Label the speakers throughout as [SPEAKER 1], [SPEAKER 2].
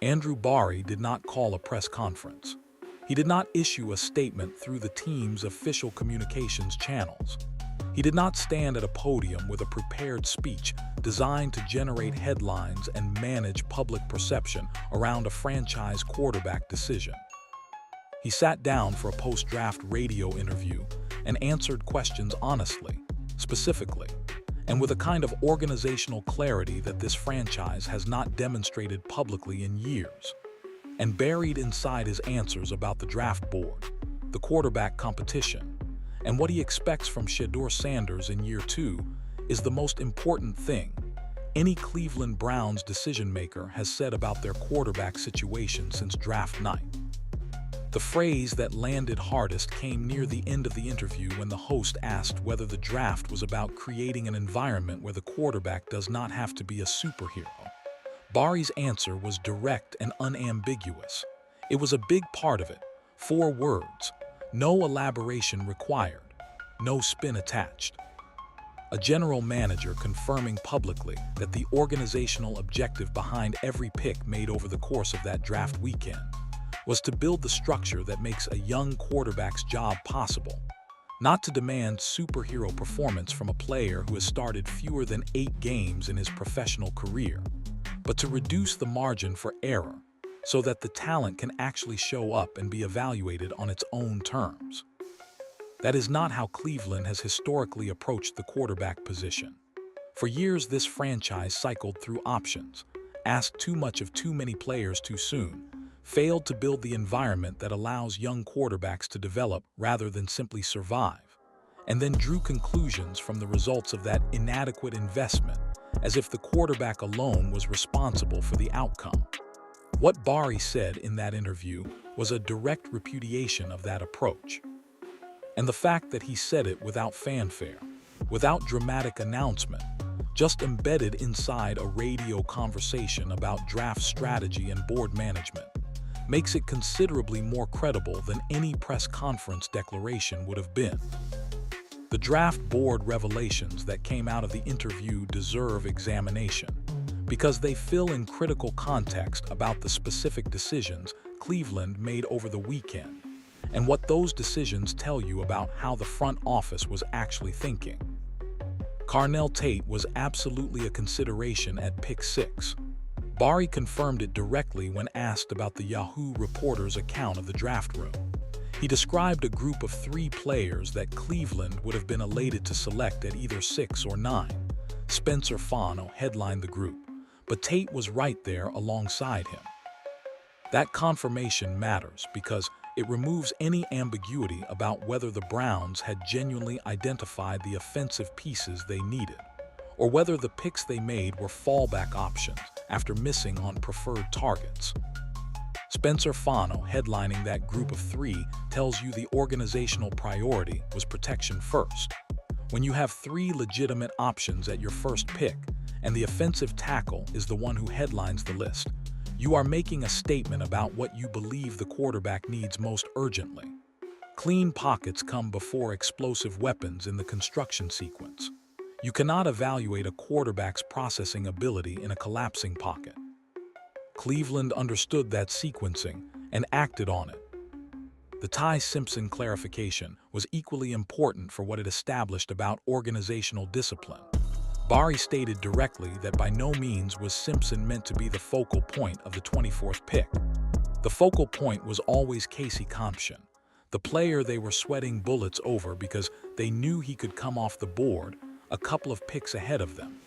[SPEAKER 1] Andrew Barry did not call a press conference. He did not issue a statement through the team's official communications channels. He did not stand at a podium with a prepared speech designed to generate headlines and manage public perception around a franchise quarterback decision. He sat down for a post-draft radio interview and answered questions honestly, specifically, and with a kind of organizational clarity that this franchise has not demonstrated publicly in years. And buried inside his answers about the draft board, the quarterback competition, and what he expects from Shedeur Sanders in year 2 is the most important thing any Cleveland Browns decision-maker has said about their quarterback situation since draft night. The phrase that landed hardest came near the end of the interview when the host asked whether the draft was about creating an environment where the quarterback does not have to be a superhero. Barry's answer was direct and unambiguous. It was a big part of it. 4 words. No elaboration required. No spin attached. A general manager confirming publicly that the organizational objective behind every pick made over the course of that draft weekend was to build the structure that makes a young quarterback's job possible, not to demand superhero performance from a player who has started fewer than 8 games in his professional career, but to reduce the margin for error so that the talent can actually show up and be evaluated on its own terms. That is not how Cleveland has historically approached the quarterback position. For years, this franchise cycled through options, asked too much of too many players too soon, failed to build the environment that allows young quarterbacks to develop rather than simply survive, and then drew conclusions from the results of that inadequate investment as if the quarterback alone was responsible for the outcome. What Barry said in that interview was a direct repudiation of that approach. And the fact that he said it without fanfare, without dramatic announcement, just embedded inside a radio conversation about draft strategy and board management, makes it considerably more credible than any press conference declaration would have been. The draft board revelations that came out of the interview deserve examination because they fill in critical context about the specific decisions Cleveland made over the weekend and what those decisions tell you about how the front office was actually thinking. Carnell Tate was absolutely a consideration at pick 6. Barry confirmed it directly when asked about the Yahoo reporter's account of the draft room. He described a group of 3 players that Cleveland would have been elated to select at either 6 or 9. Spencer Fano headlined the group, but Tate was right there alongside him. That confirmation matters because it removes any ambiguity about whether the Browns had genuinely identified the offensive pieces they needed, or whether the picks they made were fallback options after missing on preferred targets. Spencer Fano headlining that group of 3 tells you the organizational priority was protection first. When you have 3 legitimate options at your first pick, and the offensive tackle is the one who headlines the list, you are making a statement about what you believe the quarterback needs most urgently. Clean pockets come before explosive weapons in the construction sequence. You cannot evaluate a quarterback's processing ability in a collapsing pocket. Cleveland understood that sequencing and acted on it. The Ty Simpson clarification was equally important for what it established about organizational discipline. Barry stated directly that by no means was Simpson meant to be the focal point of the 24th pick. The focal point was always Casey Compton, the player they were sweating bullets over because they knew he could come off the board a couple of picks ahead of them.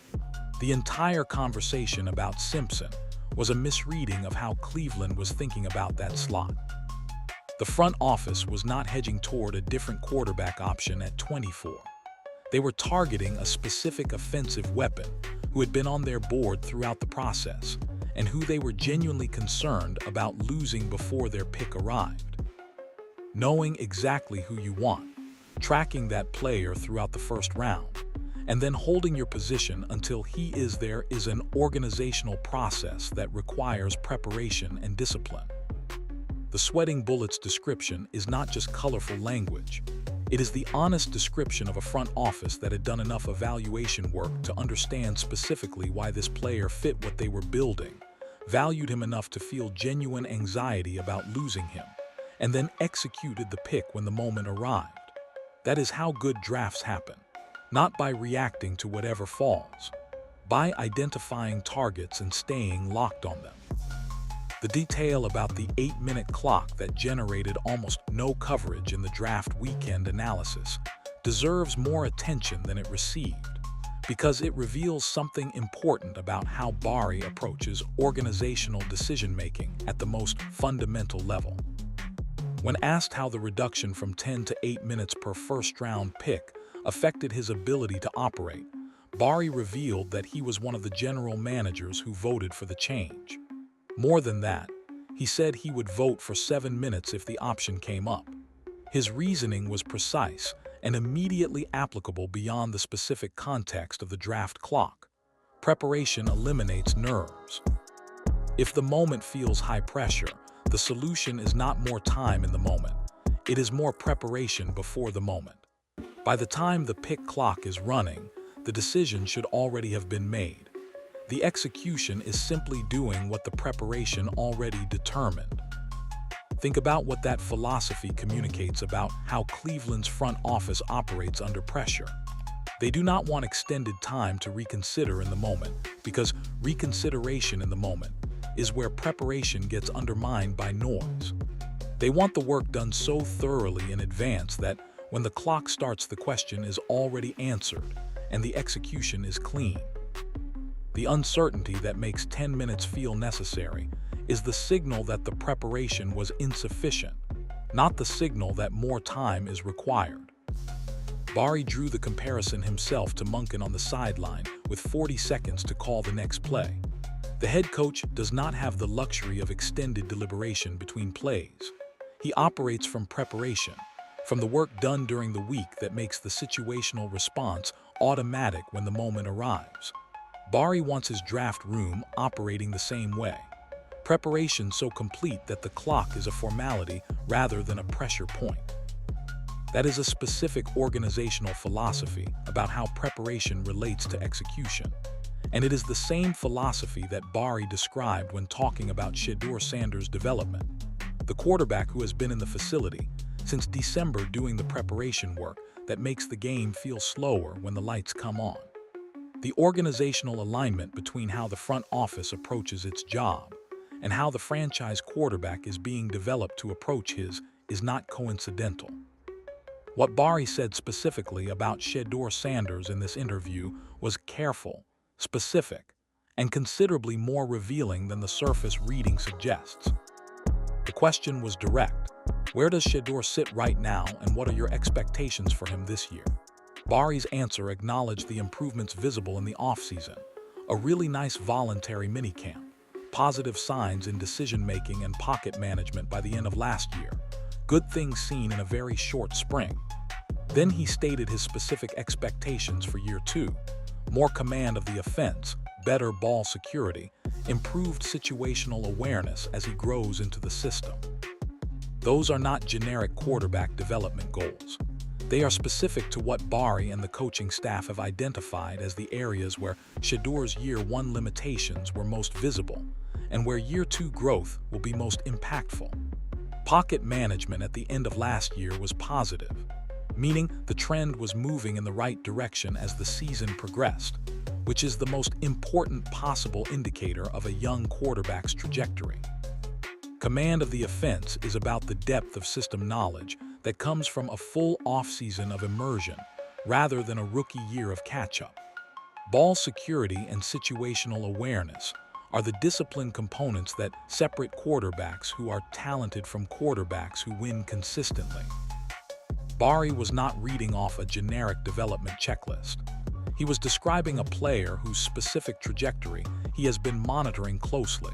[SPEAKER 1] The entire conversation about Simpson was a misreading of how Cleveland was thinking about that slot. The front office was not hedging toward a different quarterback option at 24. They were targeting a specific offensive weapon who had been on their board throughout the process and who they were genuinely concerned about losing before their pick arrived. Knowing exactly who you want, tracking that player throughout the first round, and then holding your position until he is there is an organizational process that requires preparation and discipline. The sweating bullets description is not just colorful language. It is the honest description of a front office that had done enough evaluation work to understand specifically why this player fit what they were building, valued him enough to feel genuine anxiety about losing him, and then executed the pick when the moment arrived. That is how good drafts happen, not by reacting to whatever falls, by identifying targets and staying locked on them. The detail about the 8-minute clock that generated almost no coverage in the draft weekend analysis deserves more attention than it received, because it reveals something important about how Bari approaches organizational decision-making at the most fundamental level. When asked how the reduction from 10 to 8 minutes per first-round pick affected his ability to operate, Bari revealed that he was one of the general managers who voted for the change. More than that, he said he would vote for 7 minutes if the option came up. His reasoning was precise and immediately applicable beyond the specific context of the draft clock. Preparation eliminates nerves. If the moment feels high pressure, the solution is not more time in the moment. It is more preparation before the moment. By the time the pick clock is running, the decision should already have been made. The execution is simply doing what the preparation already determined. Think about what that philosophy communicates about how Cleveland's front office operates under pressure. They do not want extended time to reconsider in the moment, because reconsideration in the moment is where preparation gets undermined by noise. They want the work done so thoroughly in advance that when the clock starts, the question is already answered and the execution is clean. The uncertainty that makes 10 minutes feel necessary is the signal that the preparation was insufficient, not the signal that more time is required. Bari drew the comparison himself to Munkin on the sideline with 40 seconds to call the next play. The head coach does not have the luxury of extended deliberation between plays. He operates from preparation, from the work done during the week that makes the situational response automatic when the moment arrives. Bari wants his draft room operating the same way. Preparation so complete that the clock is a formality rather than a pressure point. That is a specific organizational philosophy about how preparation relates to execution. And it is the same philosophy that Bari described when talking about Shedeur Sanders' development, the quarterback who has been in the facility since December doing the preparation work that makes the game feel slower when the lights come on. The organizational alignment between how the front office approaches its job and how the franchise quarterback is being developed to approach his is not coincidental. What Bari said specifically about Shedeur Sanders in this interview was careful, specific, and considerably more revealing than the surface reading suggests. The question was direct. Where does Shedeur sit right now, and what are your expectations for him this year? Bari's answer acknowledged the improvements visible in the offseason, a really nice voluntary minicamp, positive signs in decision-making and pocket management by the end of last year, good things seen in a very short spring. Then he stated his specific expectations for year 2, more command of the offense, better ball security, improved situational awareness as he grows into the system. Those are not generic quarterback development goals. They are specific to what Bari and the coaching staff have identified as the areas where Shedeur's year 1 limitations were most visible and where year 2 growth will be most impactful. Pocket management at the end of last year was positive, meaning the trend was moving in the right direction as the season progressed, which is the most important possible indicator of a young quarterback's trajectory. Command of the offense is about the depth of system knowledge that comes from a full offseason of immersion rather than a rookie year of catch-up. Ball security and situational awareness are the discipline components that separate quarterbacks who are talented from quarterbacks who win consistently. Bari was not reading off a generic development checklist. He was describing a player whose specific trajectory he has been monitoring closely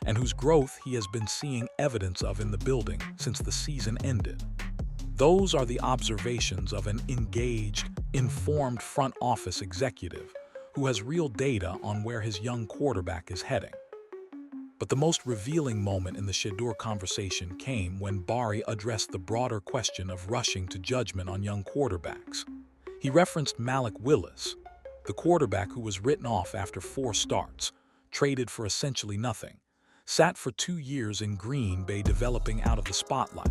[SPEAKER 1] and whose growth he has been seeing evidence of in the building since the season ended. Those are the observations of an engaged, informed front office executive who has real data on where his young quarterback is heading. But the most revealing moment in the Shedeur conversation came when Bari addressed the broader question of rushing to judgment on young quarterbacks. He referenced Malik Willis, the quarterback who was written off after 4 starts, traded for essentially nothing, sat for 2 years in Green Bay developing out of the spotlight,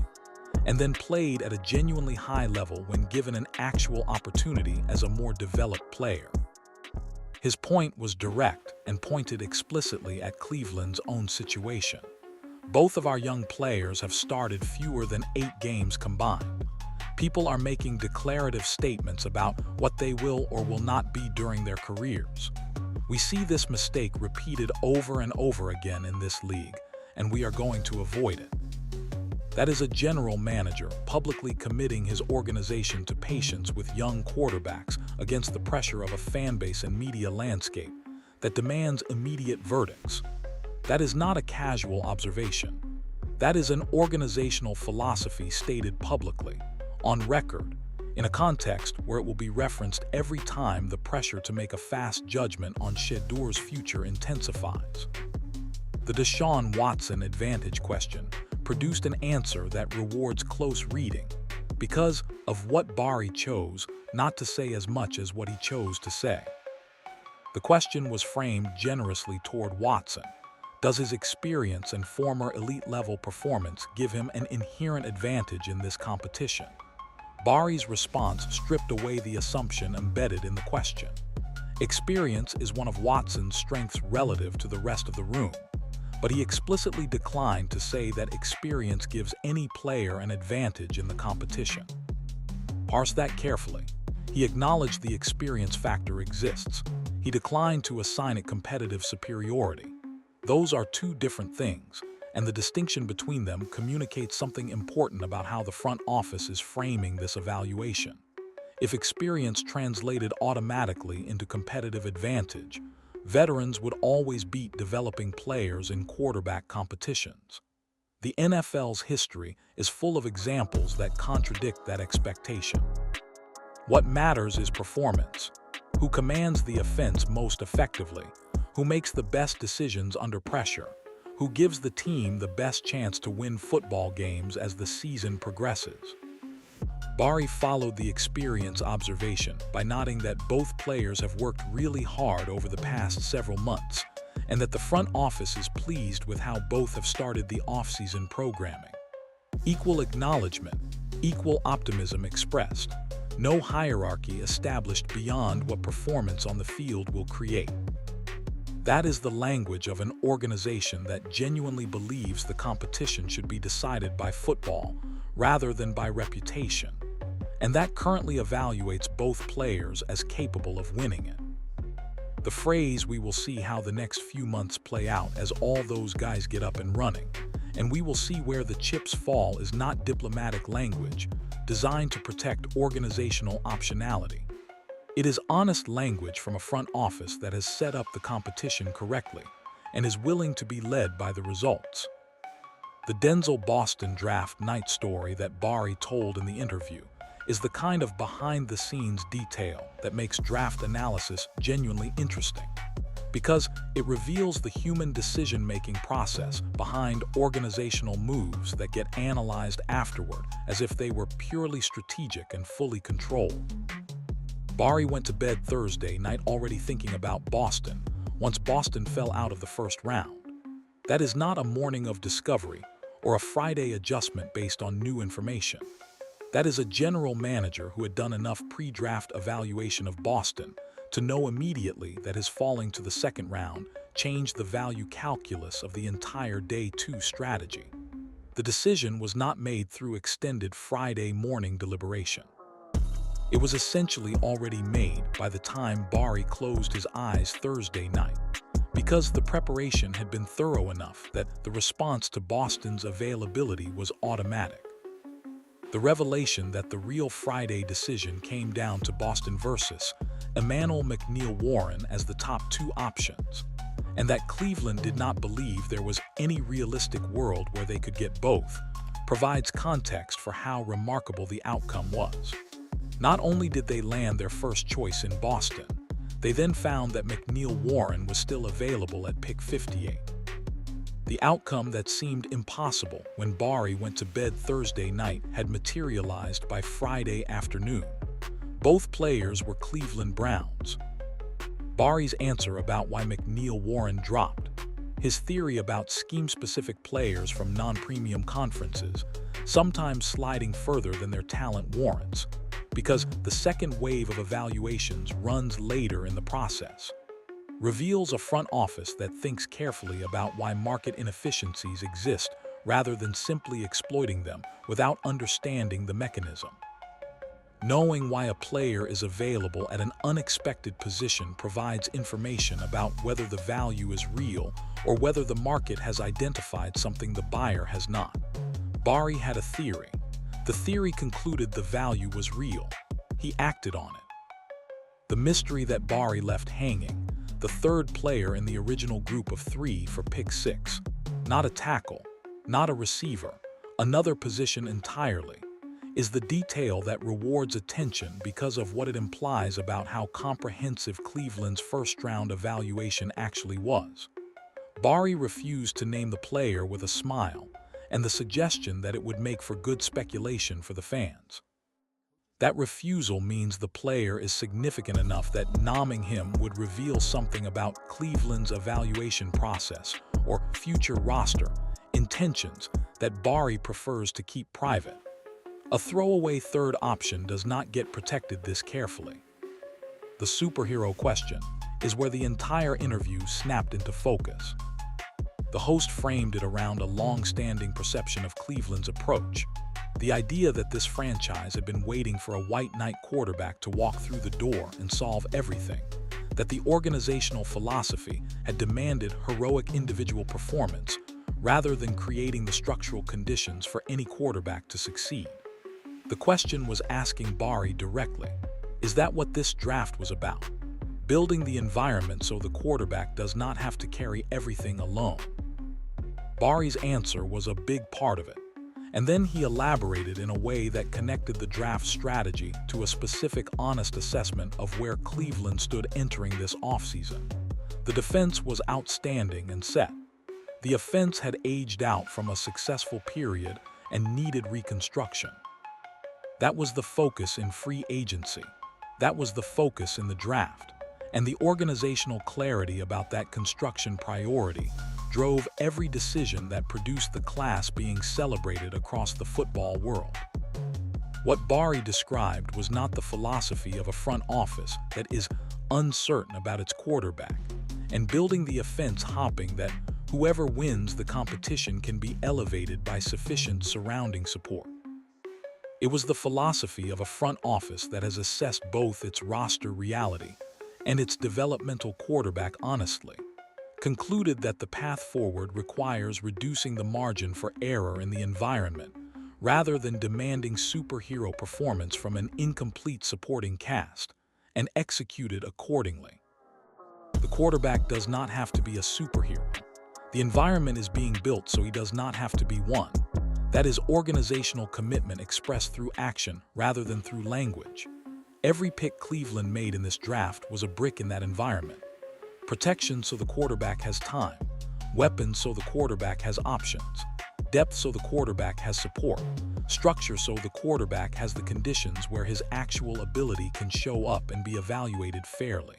[SPEAKER 1] and then played at a genuinely high level when given an actual opportunity as a more developed player. His point was direct and pointed explicitly at Cleveland's own situation. Both of our young players have started fewer than 8 games combined. People are making declarative statements about what they will or will not be during their careers. We see this mistake repeated over and over again in this league, and we are going to avoid it. That is a general manager publicly committing his organization to patience with young quarterbacks against the pressure of a fan base and media landscape that demands immediate verdicts. That is not a casual observation. That is an organizational philosophy stated publicly, on record, in a context where it will be referenced every time the pressure to make a fast judgment on Shedeur's future intensifies. The Deshaun Watson advantage question produced an answer that rewards close reading because of what Bari chose not to say as much as what he chose to say. The question was framed generously toward Watson. Does his experience and former elite-level performance give him an inherent advantage in this competition? Bari's response stripped away the assumption embedded in the question. Experience is one of Watson's strengths relative to the rest of the room, but he explicitly declined to say that experience gives any player an advantage in the competition. Parse that carefully. He acknowledged the experience factor exists. He declined to assign it competitive superiority. Those are two different things, and the distinction between them communicates something important about how the front office is framing this evaluation. If experience translated automatically into competitive advantage, veterans would always beat developing players in quarterback competitions. The NFL's history is full of examples that contradict that expectation. What matters is performance. Who commands the offense most effectively? Who makes the best decisions under pressure? Who gives the team the best chance to win football games as the season progresses? Bari followed the experience observation by noting that both players have worked really hard over the past several months, and that the front office is pleased with how both have started the offseason programming. Equal acknowledgement, equal optimism expressed. No hierarchy established beyond what performance on the field will create. That is the language of an organization that genuinely believes the competition should be decided by football rather than by reputation, and that currently evaluates both players as capable of winning it. The phrase "we will see how the next few months play out as all those guys get up and running, and we will see where the chips fall" is not diplomatic language designed to protect organizational optionality. It is honest language from a front office that has set up the competition correctly and is willing to be led by the results. The Denzel Boston draft night story that Bari told in the interview is the kind of behind-the-scenes detail that makes draft analysis genuinely interesting, because it reveals the human decision-making process behind organizational moves that get analyzed afterward as if they were purely strategic and fully controlled. Bari went to bed Thursday night already thinking about Boston once Boston fell out of the first round. That is not a morning of discovery or a Friday adjustment based on new information. That is a general manager who had done enough pre-draft evaluation of Boston to know immediately that his falling to the second round changed the value calculus of the entire Day 2 strategy. The decision was not made through extended Friday morning deliberation. It was essentially already made by the time Bari closed his eyes Thursday night, because the preparation had been thorough enough that the response to Boston's availability was automatic. The revelation that the real Friday decision came down to Boston versus Emmanuel McNeill-Warren as the top 2 options, and that Cleveland did not believe there was any realistic world where they could get both, provides context for how remarkable the outcome was. Not only did they land their first choice in Boston, they then found that McNeill-Warren was still available at pick 58. The outcome that seemed impossible when Bari went to bed Thursday night had materialized by Friday afternoon. Both players were Cleveland Browns. Bari's answer about why McNeill-Warren dropped. His theory about scheme-specific players from non-premium conferences, sometimes sliding further than their talent warrants, because the second wave of evaluations runs later in the process, reveals a front office that thinks carefully about why market inefficiencies exist rather than simply exploiting them without understanding the mechanism. Knowing why a player is available at an unexpected position provides information about whether the value is real or whether the market has identified something the buyer has not. Bari had a theory. The theory concluded the value was real. He acted on it. The mystery that Bari left hanging, the third player in the original group of 3 for pick 6. Not a tackle, not a receiver, another position entirely, is the detail that rewards attention because of what it implies about how comprehensive Cleveland's first-round evaluation actually was. Bari refused to name the player with a smile and the suggestion that it would make for good speculation for the fans. That refusal means the player is significant enough that naming him would reveal something about Cleveland's evaluation process or future roster intentions that Bari prefers to keep private. A throwaway third option does not get protected this carefully. The superhero question is where the entire interview snapped into focus. The host framed it around a long-standing perception of Cleveland's approach, the idea that this franchise had been waiting for a white knight quarterback to walk through the door and solve everything, that the organizational philosophy had demanded heroic individual performance rather than creating the structural conditions for any quarterback to succeed. The question was asking Bari directly, is that what this draft was about? Building the environment so the quarterback does not have to carry everything alone. Bari's answer was a big part of it, and then he elaborated in a way that connected the draft strategy to a specific honest assessment of where Cleveland stood entering this offseason. The defense was outstanding and set. The offense had aged out from a successful period and needed reconstruction. That was the focus in free agency. That was the focus in the draft. And the organizational clarity about that construction priority drove every decision that produced the class being celebrated across the football world. What Bari described was not the philosophy of a front office that is uncertain about its quarterback and building the offense hoping that whoever wins the competition can be elevated by sufficient surrounding support. It was the philosophy of a front office that has assessed both its roster reality and its developmental quarterback honestly, concluded that the path forward requires reducing the margin for error in the environment rather than demanding superhero performance from an incomplete supporting cast, and executed accordingly. The quarterback does not have to be a superhero. The environment is being built so he does not have to be one. That is organizational commitment expressed through action rather than through language. Every pick Cleveland made in this draft was a brick in that environment. Protection so the quarterback has time, weapons so the quarterback has options, depth so the quarterback has support, structure so the quarterback has the conditions where his actual ability can show up and be evaluated fairly.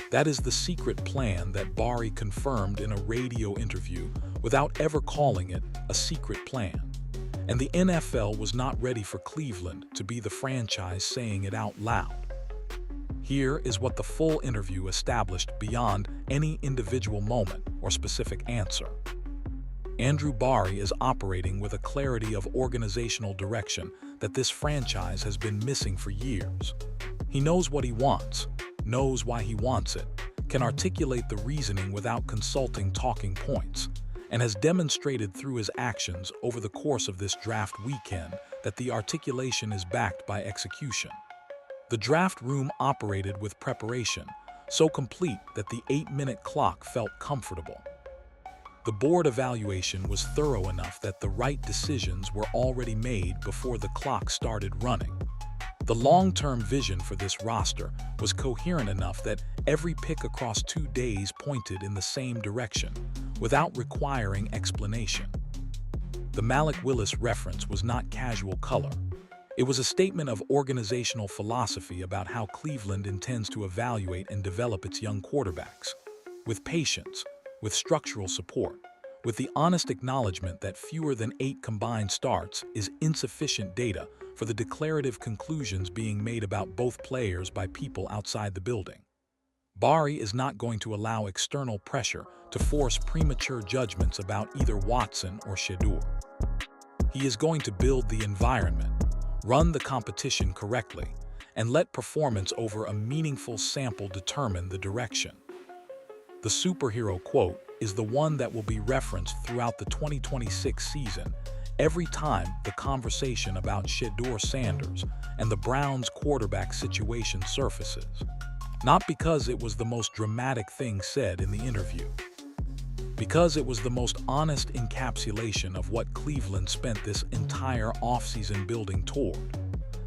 [SPEAKER 1] That is the secret plan that Bari confirmed in a radio interview without ever calling it a secret plan. And the NFL was not ready for Cleveland to be the franchise saying it out loud. Here is what the full interview established beyond any individual moment or specific answer. Andrew Bari is operating with a clarity of organizational direction that this franchise has been missing for years. He knows what he wants, knows why he wants it, can articulate the reasoning without consulting talking points, and has demonstrated through his actions over the course of this draft weekend that the articulation is backed by execution. The draft room operated with preparation, so complete that the 8-minute clock felt comfortable. The board evaluation was thorough enough that the right decisions were already made before the clock started running. The long-term vision for this roster was coherent enough that every pick across 2 days pointed in the same direction, without requiring explanation. The Malik Willis reference was not casual color. It was a statement of organizational philosophy about how Cleveland intends to evaluate and develop its young quarterbacks, with patience, with structural support, with the honest acknowledgement that fewer than 8 combined starts is insufficient data for the declarative conclusions being made about both players by people outside the building. Bari is not going to allow external pressure to force premature judgments about either Watson or Shedeur. He is going to build the environment, run the competition correctly, and let performance over a meaningful sample determine the direction. The superhero quote is the one that will be referenced throughout the 2026 season every time the conversation about Shedeur Sanders and the Browns' quarterback situation surfaces. Not because it was the most dramatic thing said in the interview, because it was the most honest encapsulation of what Cleveland spent this entire offseason building toward.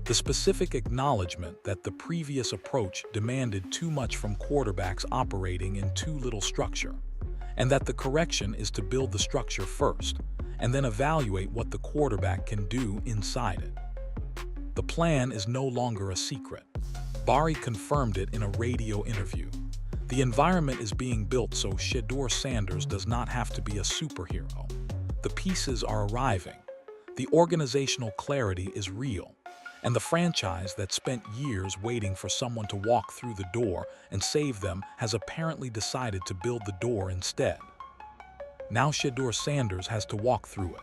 [SPEAKER 1] The specific acknowledgement that the previous approach demanded too much from quarterbacks operating in too little structure, and that the correction is to build the structure first, and then evaluate what the quarterback can do inside it. The plan is no longer a secret. Bari confirmed it in a radio interview. The environment is being built so Shedeur Sanders does not have to be a superhero. The pieces are arriving. The organizational clarity is real. And the franchise that spent years waiting for someone to walk through the door and save them has apparently decided to build the door instead. Now Shedeur Sanders has to walk through it.